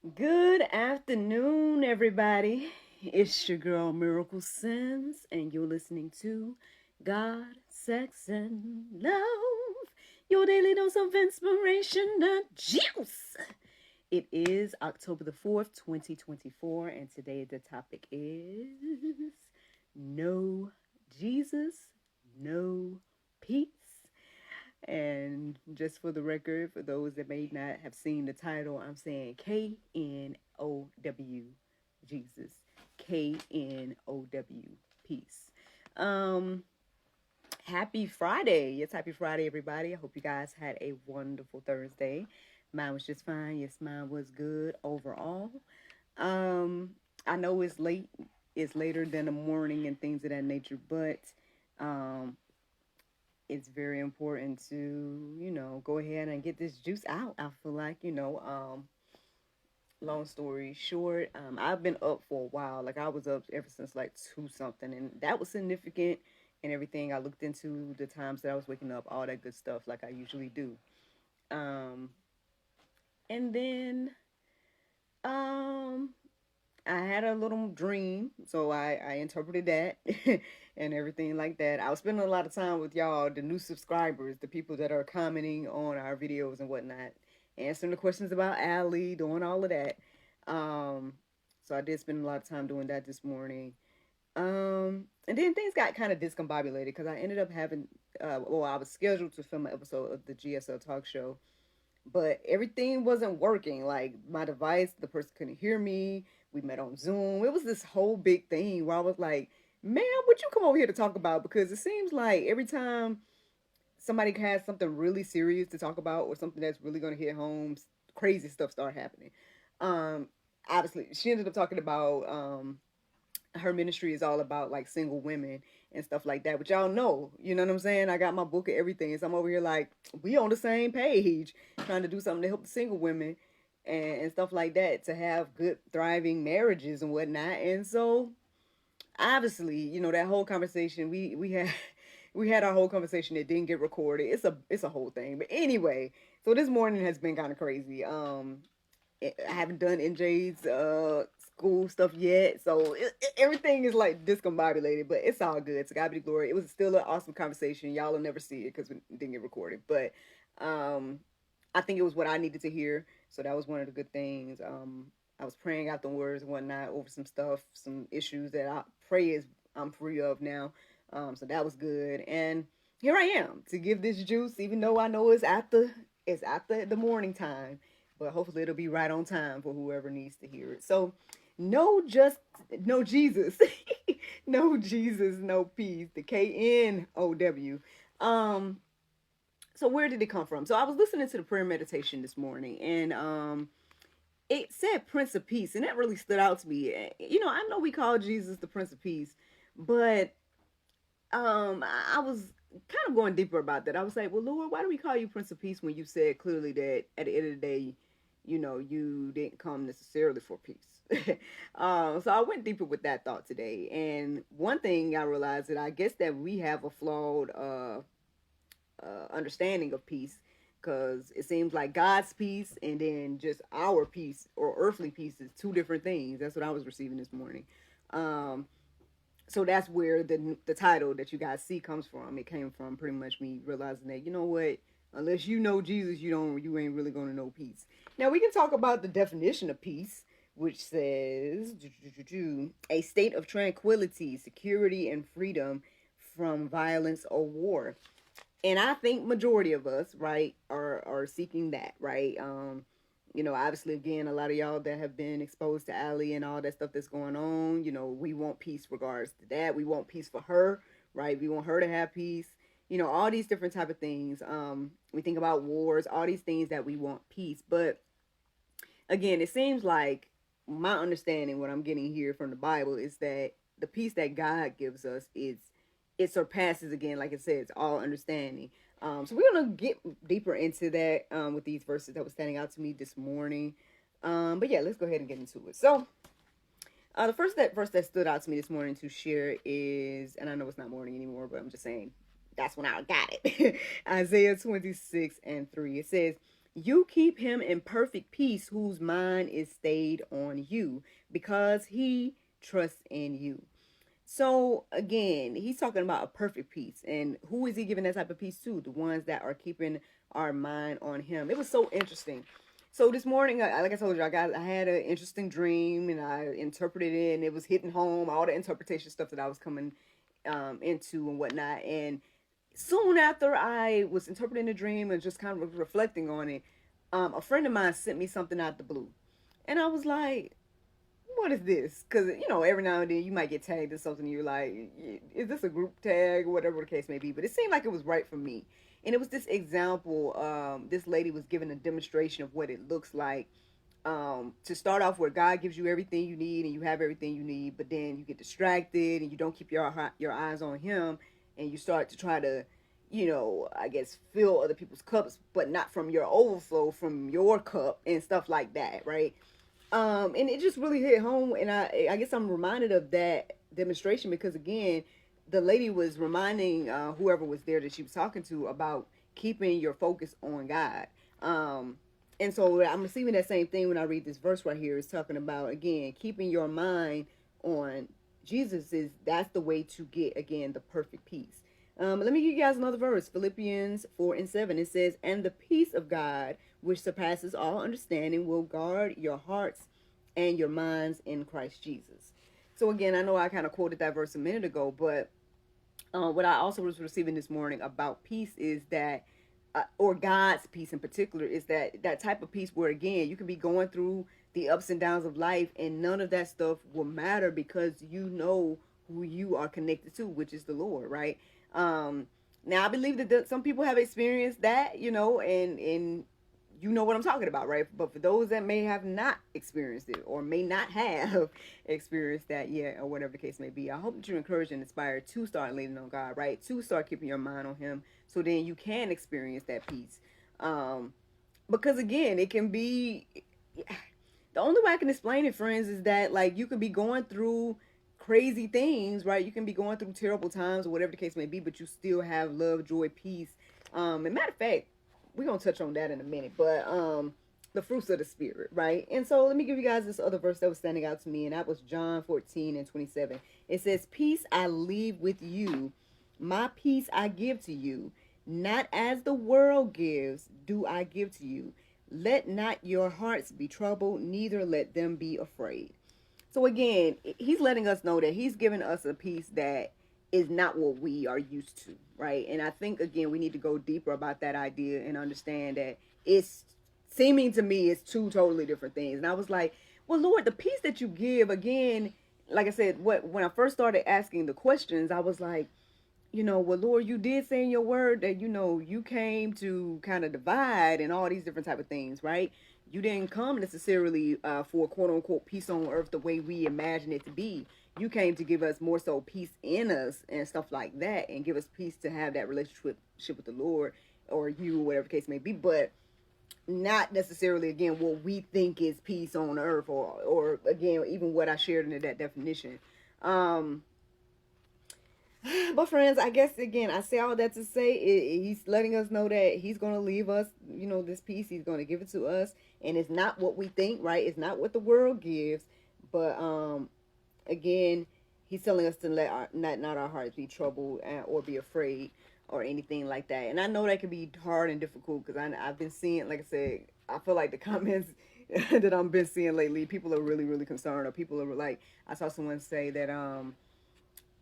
Good afternoon, everybody. It's your girl Miracle Sims, and you're listening to God, Sex, and Love, your daily dose of inspiration and juice. It is October the 4th, 2024, and today the topic is No Jesus, No Peace. And just for the record, for those that may not have seen the title, I'm saying KNOW, Jesus. KNOW, peace. Um, Happy Friday. Yes, happy Friday, everybody. I hope you guys had a wonderful Thursday. Mine was just fine. Yes, mine was good overall. Um, I know it's late. It's later than the morning and things of that nature, but um, it's very important to, go ahead and get this juice out. I feel like, long story short, I've been up for a while. Like I was up ever since like two something, and that was significant and everything. I looked into the times that I was waking up, all that good stuff, like I usually do. Um, and then um, I had a little dream, so I interpreted that and everything like that. I was spending a lot of time with y'all, the new subscribers, the people that are commenting on our videos and whatnot, answering the questions about Allie, doing all of that. Um, so I did spend a lot of time doing that this morning. And then things got kind of discombobulated because I ended up having, I was scheduled to film an episode of the GSL talk show, but everything wasn't working. Like my device, the person couldn't hear me. We met on Zoom. It was this whole big thing where I was like, "Man, what you come over here to talk about?" Because it seems like every time somebody has something really serious to talk about or something that's really going to hit home, crazy stuff start happening. Um, Obviously, she ended up talking about her ministry is all about like single women and stuff like that. But y'all know, you know what I'm saying? I got my book and everything. So I'm over here like, we on the same page, trying to do something to help the single women and stuff like that to have good, thriving marriages and whatnot. And so obviously, that whole conversation we had we had our whole conversation that didn't get recorded. It's a whole thing. But anyway, so this morning has been kind of crazy. I haven't done NJ's school stuff yet, so everything is like discombobulated, but it's all good. To God be the glory. It was still an awesome conversation. Y'all will never see it because it didn't get recorded, but um, I think it was what I needed to hear. So that was one of the good things. I was praying out the words and whatnot over some stuff, some issues that I pray is I'm free of now. So that was good, and here I am to give this juice, even though I know it's after the morning time, but hopefully it'll be right on time for whoever needs to hear it. So, no Jesus, no Jesus, no peace. The KNOW. Um, so where did it come from? So I was listening to the prayer meditation this morning, and it said Prince of Peace, and that really stood out to me. I know we call Jesus the Prince of Peace, but I was kind of going deeper about that. I was like, well, Lord, why do we call you Prince of Peace when you said clearly that at the end of the day, you didn't come necessarily for peace. So I went deeper with that thought today. And one thing I realized that I guess that we have a flawed understanding of peace, because it seems like God's peace and then just our peace or earthly peace is two different things. That's what I was receiving this morning. So that's where the title that you guys see comes from. It came from pretty much me realizing that, you know what, unless you know Jesus, you ain't really gonna know peace. Now we can talk about the definition of peace, which says a state of tranquility, security, and freedom from violence or war. And I think majority of us, right, are seeking that, right? Obviously, again, a lot of y'all that have been exposed to Allie and all that stuff that's going on, we want peace regards to that. We want peace for her, right? We want her to have peace. All these different type of things. We think about wars, all these things that we want peace. But again, it seems like my understanding, what I'm getting here from the Bible, is that the peace that God gives us is it surpasses, again, like it says, all understanding. So we're gonna get deeper into that with these verses that were standing out to me this morning. But yeah, let's go ahead and get into it. So the verse that stood out to me this morning to share is, and I know it's not morning anymore, but I'm just saying that's when I got it. Isaiah 26:3. It says, You keep him in perfect peace whose mind is stayed on you because he trusts in you. So again, he's talking about a perfect peace. And who is he giving that type of peace to? The ones that are keeping our mind on him. It was so interesting. So this morning, like I told you, I had an interesting dream and I interpreted it, and it was hitting home, all the interpretation stuff that I was coming into and whatnot. And soon after I was interpreting the dream and just kind of reflecting on it, a friend of mine sent me something out the blue. And I was like, what is this? Because, every now and then you might get tagged in something, and you're like, is this a group tag or whatever the case may be? But it seemed like it was right for me. And it was this example. This lady was giving a demonstration of what it looks like to start off where God gives you everything you need and you have everything you need, but then you get distracted and you don't keep your eyes on him, and you start to try to, I guess, fill other people's cups, but not from your overflow, from your cup and stuff like that, right? And it just really hit home, and I guess I'm reminded of that demonstration because, again, the lady was reminding whoever was there that she was talking to about keeping your focus on God. And so I'm receiving that same thing when I read this verse right here. It's talking about, again, keeping your mind on Jesus. That's the way to get, again, the perfect peace. Let me give you guys another verse, Philippians 4:7. It says, and the peace of God, which surpasses all understanding, will guard your hearts and your minds in Christ Jesus. So again, I know I kind of quoted that verse a minute ago, but what I also was receiving this morning about peace is that, or God's peace in particular, is that type of peace where, again, you can be going through the ups and downs of life and none of that stuff will matter because you know who you are connected to, which is the Lord, right? Now I believe that some people have experienced that, and you know what I'm talking about, right? But for those that may have not experienced it or may not have experienced that yet, or whatever the case may be, I hope that you're encouraged and inspired to start leaning on God, right? To start keeping your mind on him so then you can experience that peace. Because again, it can be, the only way I can explain it, friends, is that like you could be going through crazy things, right? You can be going through terrible times or whatever the case may be, but you still have love, joy, peace. And matter of fact, we're going to touch on that in a minute, but the fruits of the Spirit, right? And so let me give you guys this other verse that was standing out to me, and that was John 14:27. It says, peace I leave with you, my peace I give to you, not as the world gives do I give to you. Let not your hearts be troubled, neither let them be afraid. So again, he's letting us know that he's giving us a peace that is not what we are used to, right? And I think, again, we need to go deeper about that idea and understand that it's seeming to me it's two totally different things. And I was like, well, Lord, the peace that you give, again, like I said, when I first started asking the questions, I was like, well, Lord, you did say in your word that, you came to kind of divide and all these different type of things, right? You didn't come necessarily for quote unquote peace on earth the way we imagine it to be. You came to give us more so peace in us and stuff like that, and give us peace to have that relationship with the Lord, or you, whatever the case may be, but not necessarily, again, what we think is peace on earth, or again, even what I shared into that definition. But friends, I guess, again, I say all that to say he's letting us know that he's going to leave us, this peace. He's going to give it to us. And it's not what we think, right? It's not what the world gives. But again, he's telling us to let not our hearts be troubled or be afraid or anything like that. And I know that can be hard and difficult because I've been seeing, like I said, I feel like the comments that I've been seeing lately, people are really, really concerned, or people are like, I saw someone say that,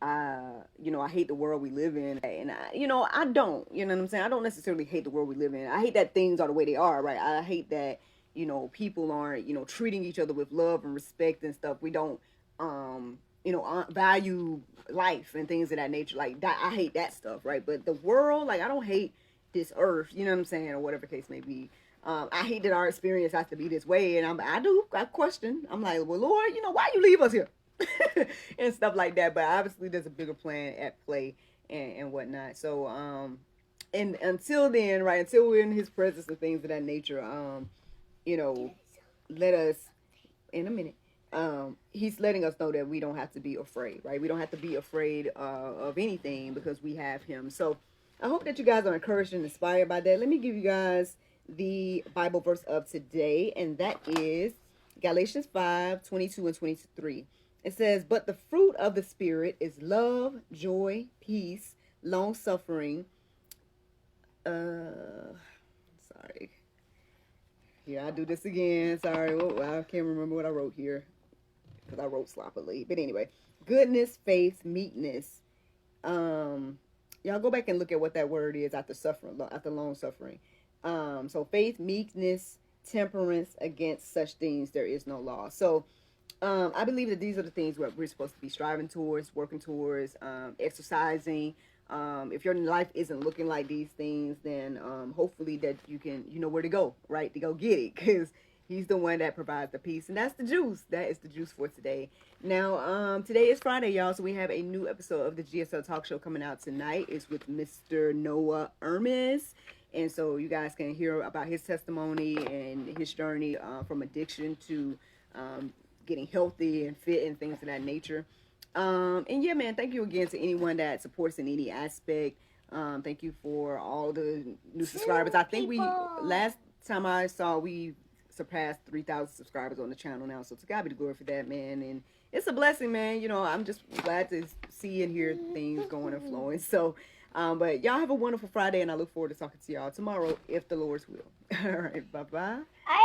I hate the world we live in, and I don't, what I'm saying? I don't necessarily hate the world we live in. I hate that things are the way they are, right? I hate that, people aren't, treating each other with love and respect and stuff. We don't, value life and things of that nature. Like that, I hate that stuff, right? But the world, like, I don't hate this earth, you know what I'm saying? Or whatever the case may be. I hate that our experience has to be this way, and I question. I'm like, well, Lord, why you leave us here? And stuff like that. But obviously there's a bigger plan at play and whatnot. So and until then, right, until we're in his presence and things of that nature, let us, in a minute, he's letting us know that we don't have to be afraid, right? We don't have to be afraid of anything because we have him. So I hope that you guys are encouraged and inspired by that. Let me give you guys the Bible verse of today, and that is Galatians 5:22 and 23. It says, "But the fruit of the Spirit is love, joy, peace, long suffering." Sorry. Here, I do this again. Sorry, I can't remember what I wrote here because I wrote sloppily. But anyway, goodness, faith, meekness. Y'all go back and look at what that word is after suffering, after long suffering. So faith, meekness, temperance. Against such things there is no law. So I believe that these are the things we're supposed to be striving towards, working towards, exercising. If your life isn't looking like these things, then hopefully that you know where to go, right? To go get it, because he's the one that provides the peace. And that's the juice. That is the juice for today. Now, today is Friday, y'all, so we have a new episode of the GSL Talk Show coming out tonight. It's with Mr. Noah Ermis. And so you guys can hear about his testimony and his journey from addiction to getting healthy and fit and things of that nature. And yeah, man, thank you again to anyone that supports in any aspect. Thank you for all the new subscribers. I think last time I saw, we surpassed 3,000 subscribers on the channel now. So to God be the glory for that, man. And it's a blessing, man. You know, I'm just glad to see and hear things going and flowing. So, but y'all have a wonderful Friday, and I look forward to talking to y'all tomorrow, if the Lord's will. All right, bye-bye.